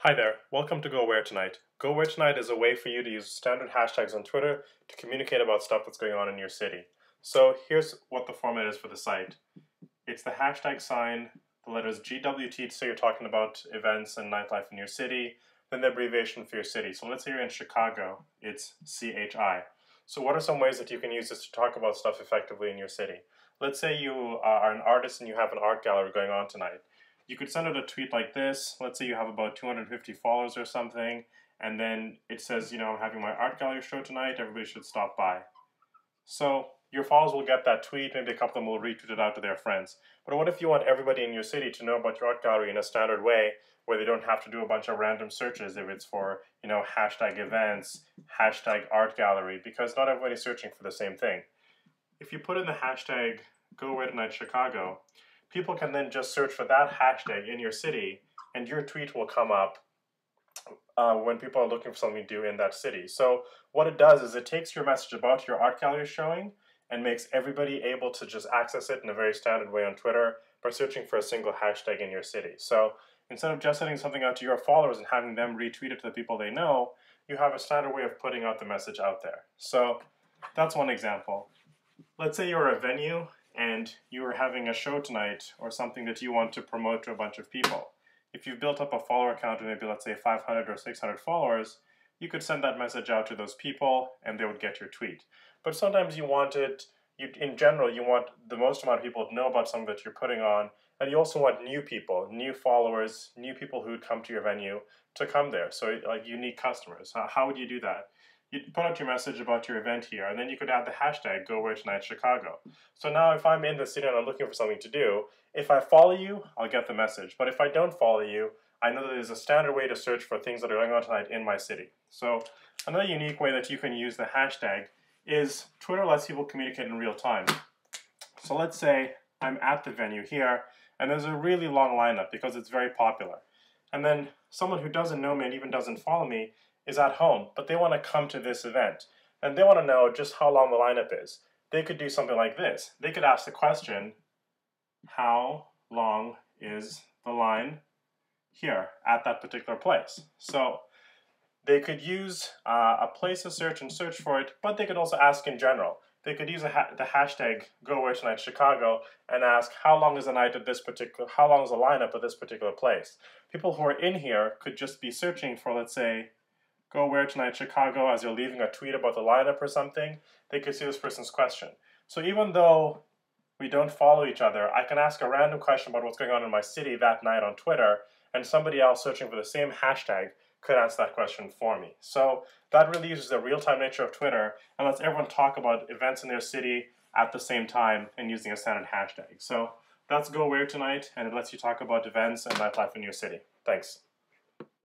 Hi there, welcome to gowheretonight. Gowheretonight is a way for you to use standard hashtags on Twitter to communicate about stuff that's going on in your city. So here's what the format is for the site. It's the hashtag sign, the letters GWT, so you're talking about events and nightlife in your city, then the abbreviation for your city. So let's say you're in Chicago, it's CHI. So what are some ways that you can use this to talk about stuff effectively in your city? Let's say you are an artist and you have an art gallery going on tonight. You could send out a tweet like this. Let's say you have about 250 followers or something, and then it says, I'm having my art gallery show tonight, everybody should stop by. So your followers will get that tweet, maybe a couple of them will retweet it out to their friends. But what if you want everybody in your city to know about your art gallery in a standard way, where they don't have to do a bunch of random searches if it's for, hashtag events, hashtag art gallery, because not everybody's searching for the same thing. If you put in the hashtag gowheretonight people can then just search for that hashtag in your city, and your tweet will come up when people are looking for something to do in that city. So what it does is it takes your message about your art gallery showing and makes everybody able to just access it in a very standard way on Twitter by searching for a single hashtag in your city. So instead of just sending something out to your followers and having them retweet it to the people they know, you have a standard way of putting out the message out there. So that's one example. Let's say you're a venue and you are having a show tonight or something that you want to promote to a bunch of people. If you've built up a follower account of maybe, let's say, 500 or 600 followers, you could send that message out to those people and they would get your tweet. But sometimes in general, you want the most amount of people to know about something that you're putting on, and you also want new people, new followers, new people who would come to your venue to come there, so like unique customers. How would you do that? You'd put out your message about your event here, and then you could add the hashtag gowheretonight.Chicago. So now if I'm in the city and I'm looking for something to do, if I follow you, I'll get the message. But if I don't follow you, I know that there's a standard way to search for things that are going on tonight in my city. So another unique way that you can use the hashtag is Twitter lets people communicate in real time. So let's say I'm at the venue here, and there's a really long lineup because it's very popular. And then someone who doesn't know me and even doesn't follow me is at home, but they want to come to this event, and they want to know just how long the lineup is. They could do something like this. They could ask the question, how long is the line here at that particular place? So they could use a place to search and search for it, but they could also ask in general. They could use the hashtag gowheretonight.Chicago and ask how long is the lineup at this particular place. People who are in here could just be searching for, let's say, gowheretonight.Chicago as you're leaving a tweet about the lineup or something. They could see this person's question. So even though we don't follow each other, I can ask a random question about what's going on in my city that night on Twitter, and somebody else searching for the same hashtag could answer that question for me. So that really uses the real-time nature of Twitter and lets everyone talk about events in their city at the same time and using a standard hashtag. So that's gowheretonight, and it lets you talk about events and nightlife in your city. Thanks.